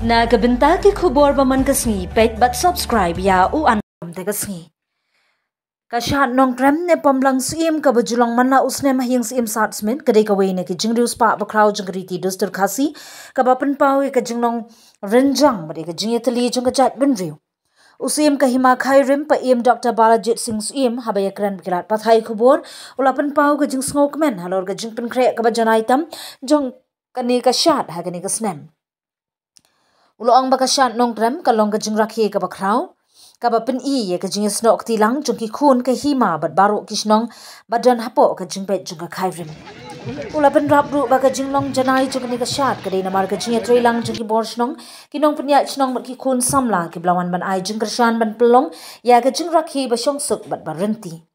Na kabinta ki khubor baman kasngi pet but subscribe ya u an te kasngi. Kashat nong trem ne pamlang sim ka bajulang manna usne mahing sim satsmen kadai ka ne ki jingrius pa ba crowd jingri ti dostur khasi ka ba pen pau ka jingnong renjang ba ka jingetali jong ka chat benriu. Usim ka hima khai rim pa im Dr. Balajit Singh sim habaya kran kilat pathai khubor ulapan pau ka jing smoke men halor ka jing pen kre ka ba janai tam jong kani ka shat ha kani ka snem. Uloang bakasyan nong trem kalong ka jing rakhi ka bakraw ka ba pen I ka jing snok tilang jong ki khun ka hima bat baru kisnong badan hapo ka jing pet jong ka khairim ula pen rap ru ba ka jing long janai jong ni ka shat ka dei namar ka jing trilang jong ki borsnong kinong pen ya chnong bat ki khun samla ki blawan ban ai jing kershan ban pelong ya ka jing rakhi ba shong suk bat barenti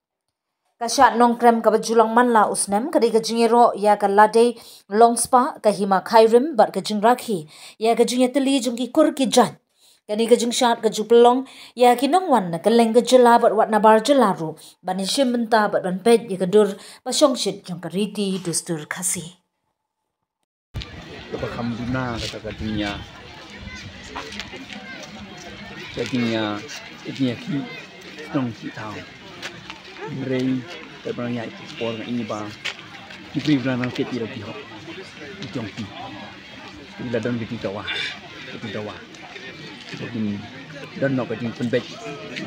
kashat nong krem ka bajulang manla usnem kadai ka jingero ya ka lade long spa ka hima khairim bat ka jing rakhi ya ka jing teli jong ki kur ki jan kani ka jing shat ka jupelong ya ki nong wan na ka leng ka jela bat wat na bar jelaru bani shimenta bat ban pet ya ka dur ba shong shit jong ka riti dustur khasi Lepas duna kata katanya jadinya ki nong ki tahu Rei terbanyak orang ini bang diberi beranang keti lagi hok jongki bila dan di bawah jadi dan nak jadi penbet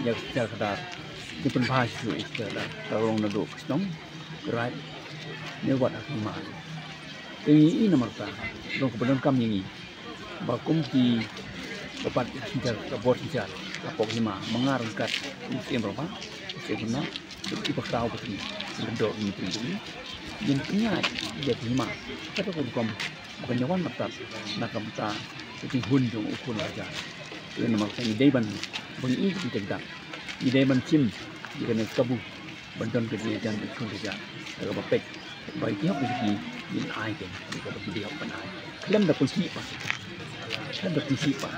yang secara kadar di penbahas itu istilah kalau orang naduk senang gerai ni buat akhimat ini nomor satu dong kebetulan kami ini bakum di dapat sejarah kabur sejarah apok lima mengarungkat musim berapa sebenarnya di pakau begini berdor ini begini yang punya dia lima kata hukum bukan nyawan mata nak mata jadi hunjung ukun aja ini nomor satu ide ban begini kita tidak ide ban sim dengan kabu bantuan kerja dan kerja kalau bapek baiknya begini in item kalau dia apa nak klaim dapat siapa klaim dapat siapa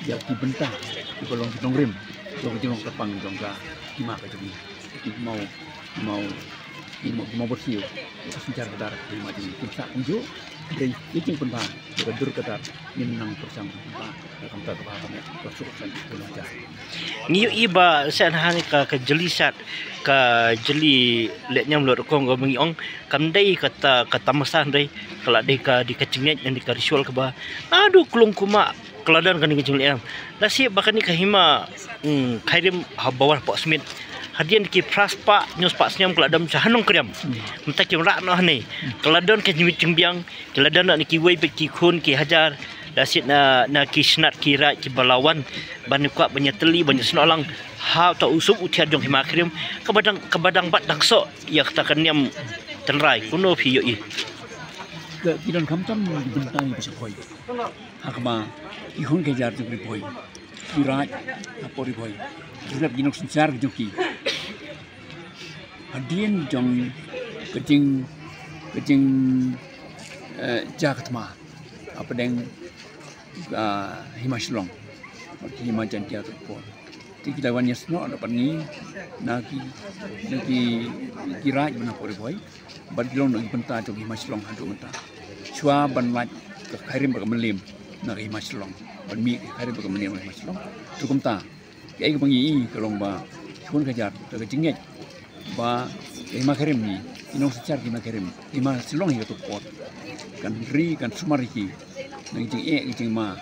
dia dibentang di kolong rim kalau di kepang jongga lima jadi mau bersih sejarah kadar lima jadi kita unjuk dari itu pun bah berdur kadar menang bersama bah dalam kami bersukan belajar niu iba sanhan ka jelisat ka jeli letnya melur kong go mengiong kandai kata masan dai kalau dai ka di kecingnya yang di ritual ke bah aduh kulung kuma keladan kan di kecing liam nasi bahkan ni kahima khairim bawah pok smith hadian ki praspa news pak senyam keladam sahanong kriam mentak yang rak noh ni keladon ke jimit jembiang keladon nak ki wei ki khun ki hajar dasit na ki snat ki rai ki balawan ban kuat banyak teli banyak senolang ha ta usuk utian jong hima kriam kebadang bat dangso ya katakan niam tenrai kuno phi yo I ke kidon kamtam dibentai bisa koi hakma ihun ke jar tu koi kirai apori koi sudah ginok sejar joki hadian jong kecing jakatma apa deng himaslong himajan dia tu pun kita wannya seno dapat ni naki kirai mana pori boy badilong nak benta jong himaslong hadu menta chua ban lat ke khairim ba melim nak himaslong ban mi khairim ba melim himaslong tu kumta cái cái gì kalong ba kun kajar ke jingget ba ima karim ni inong secar ima karim ima silong hi tu pot kan ri kan sumariki nang jing jing ma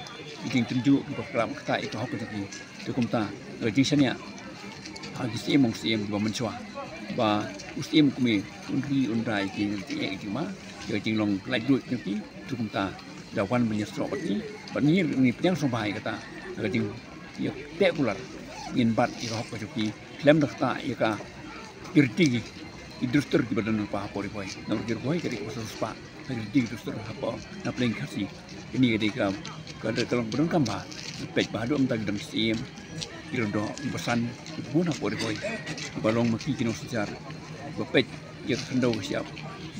jing tunjuk ko kram kata itu hok jadi tu kumta jing sania agis imong sim ba menchwa ba usim kumi unri undai jing jing ma jing long lai duit jadi tu kumta dawan menyesrok ni ni penyang sombai kata jing ya pekular in bat irok kajuki lem dakta ika irti idustur di badan pa pori boy na boy kari khusus pa irti idustur apa na pling kasi ini ketika kada kalong burung kamba pej bahado am tag dam sim irondo besan buna pori boy balong maki kino sejar bapej ya sendo siap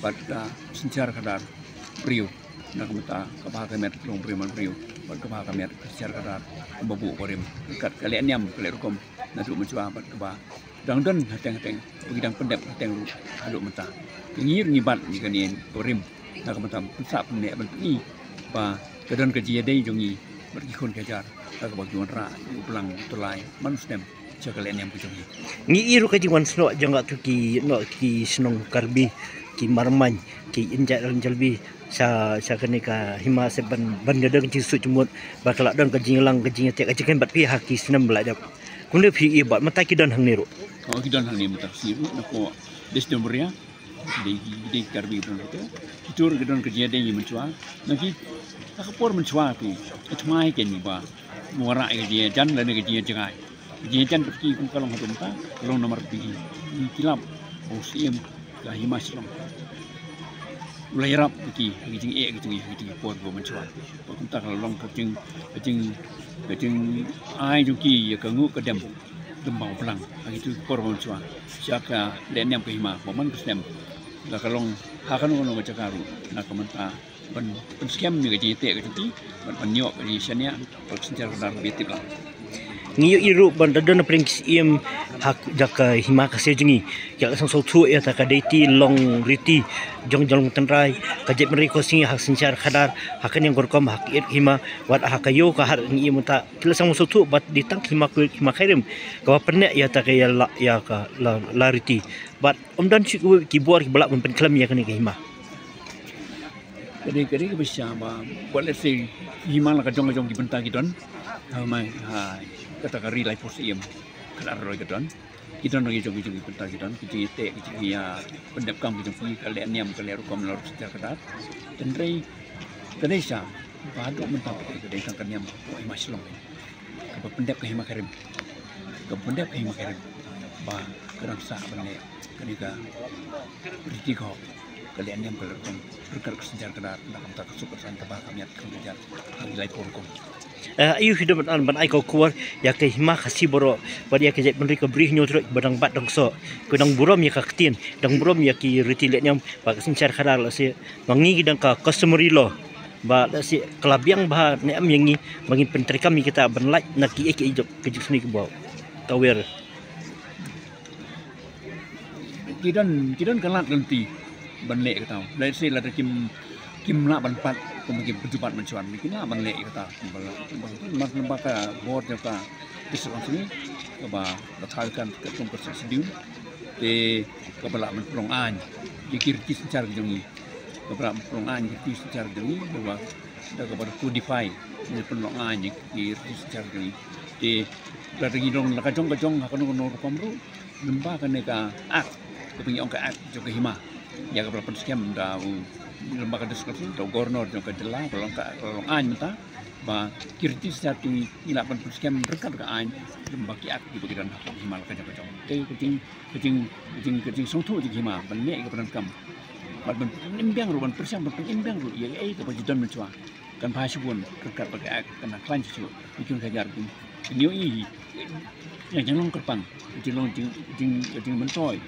bat sejar kadar priu na kamata kabaga met long priman priu bat kabaga met sejar kadar babu korim kat kalian nyam kalian rukom nadu mencoba bat keba dangdan hateng begidang pendep hateng halu menta ngir ngibat ni kanien korim na kamata pusat ne ban ni ba kadon kaji dei jongi bagi kon kejar ka bagi ra pulang tulai manustem cakalen yang pucung Ngi iru ka jingwan sno janga tu ki no ki snong karbi ki marman ki injat jalbi sa kene ka hima se ban gadang ci su cumut bakala don ka jinglang ka jing te ka jikan bat pi haki senam belajap kunde pi i bat mata ki don hang niru kalau kita hal ni mutar siru nako destemberia di karbi pun itu gedon kerja dia yang mencua nanti akapor mencua tu itu mai ken ba muara kerja jan dan kerja jangai kerja jan pergi kun kalau hatu mata kalau nomor pergi kilap osim ka himaslam mulai rap pergi kerja por go mencua kun tak kalau long kerja ai juki ya kangu kedem dembang pelang begitu korban cua siapa dan yang kehima momen kesem la kalong hakan ono macakaru nak menta ban scam ni gaji te gaji ban nyok gaji sania persenjataan dalam betip lah ngiyo iru ban dadon pringkis iem hak jaka hima kase jengi ya sang so thu ya ta ka deiti long riti jong tenrai ka jet meriko singi hak senjar khadar hakan yang gorkom hak it hima wat hakayo ka har ngi muta kila sang so thu bat ditang hima khairim ka perne ya ta ka ya ka la riti bat omdan ki bor ki balak pen klam ya kan ka hima kadi bisa ba boleh sih hima la ka jong di bentang gidon mai hai kata kari lai posiem kadar roi gedon kita ngi jogi bentar gedon kita te ya pendap kam kita pi kalian niam kalian rukom lor secara kadar dan rei Indonesia baduk mentap kita dengan kan niam oi maslong ke pendap ke hima karim ba kerang sa bane kenika beriti ko kalian niam kalian rukom berkar secara kadar nak tak super santai ba kami kerja lai porkom ayu hidup ban ai ko kuar ya ke hima khasi boro pada ya ke jet menri ko brih nyu truk badang bat dong so ko dang burom ya ka ktin dang burom ya ki riti let nyam ba sincar khadar la se mangi dang ka customary law ba la se kelabiang ba ne am yangi mangi pentri kami kita ban like na ki ke ijok ke jusni ke baw tawer kidan kalat nanti ban le ka taw la se la kim la ban pat kemudian berjubat mencuan bikin apa lek kata mas lembaga board juga disuruh sini coba letakkan ke tempat sedia di kepala menprong an dikir secara jengi kepala menprong an dikir secara jengi bahwa ada kepada codify menprong an dikir secara jengi di dari dong kacong akan ngono komru lembaga neka ak kepingin ke ak juga hima ya kepala penskam dah lembaga diskusi atau gornor yang kejelah kalau minta ba kirti satu ilapan perskem berkat ke an lembaga ak di bagian himal kerja kucing songtu di hima banyak ke penangkam ban imbiang ruban persem imbiang ru ya ke bagian mencua kan bahasipun berkat pakai ak kena klan susu bikin kejar ini yang jangan kerpang kucing mentoy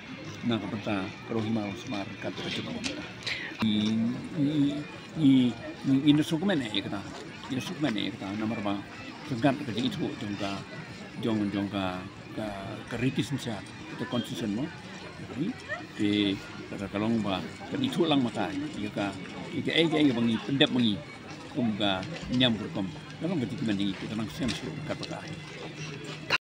nak berta kalau himal semar kata kerja ini dokumen ya kita nomor apa segan kerja itu jongka keritis saja itu konsisten mo di kalau ba itu lang mata ya ka bangi pendap bangi kumga nyam berkom kalau begitu mending kita nang sem kata